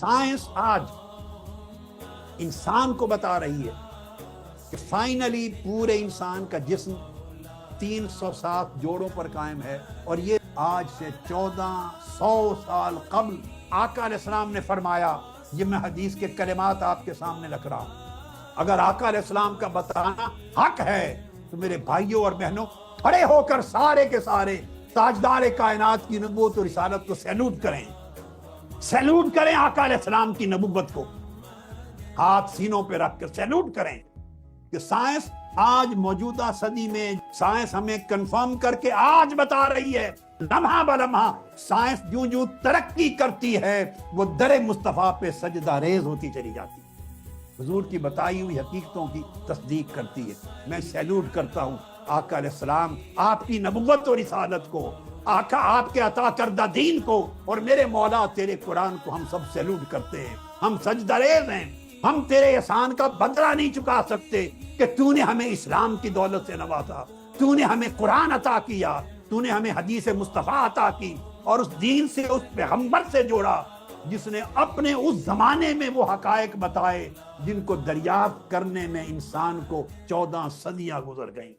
Science آج انسان کو بتا رہی ہے کہ فائنلی پورے انسان کا جسم 307 جوڑوں پر قائم ہے، اور یہ آج سے 1400 سال قبل آقا علیہ السلام نے فرمایا۔ یہ میں حدیث کے کلمات آپ کے سامنے رکھ رہا ہوں۔ اگر آقا علیہ السلام کا بتانا حق ہے تو میرے بھائیوں اور بہنوں، کھڑے ہو کر سارے کے سارے تاجدار کائنات کی نبوت اور رسالت کو سیلوٹ کریں، سیلوٹ کریں آقا علیہ السلام کی نبوت کو، ہاتھ سینوں پہ رکھ کر سیلوٹ کریں کہ سائنس آج موجودہ صدی میں، سائنس ہمیں کنفرم کر کے آج بتا رہی ہے، لمحہ بلمحہ سائنس جوں جوں ترقی کرتی ہے وہ در مصطفیٰ پہ سجدہ ریز ہوتی چلی جاتی ہے، حضور کی بتائی ہوئی حقیقتوں کی تصدیق کرتی ہے۔ میں سیلوٹ کرتا ہوں آقا علیہ السلام، آپ کی نبوت اور رسالت کو، آقا آپ کے عطا کردہ دین کو، اور میرے مولا تیرے قرآن کو ہم سب سیلوٹ کرتے ہیں۔ ہم سجدہ ریز ہیں، ہم تیرے احسان کا بدلہ نہیں چکا سکتے کہ تو نے ہمیں اسلام کی دولت سے نوازا، تو نے ہمیں قرآن عطا کیا، تو نے ہمیں حدیث مصطفیٰ عطا کی، اور اس دین سے، اس پیغمبر سے جوڑا جس نے اپنے اس زمانے میں وہ حقائق بتائے جن کو دریافت کرنے میں انسان کو 14 صدیاں گزر گئیں۔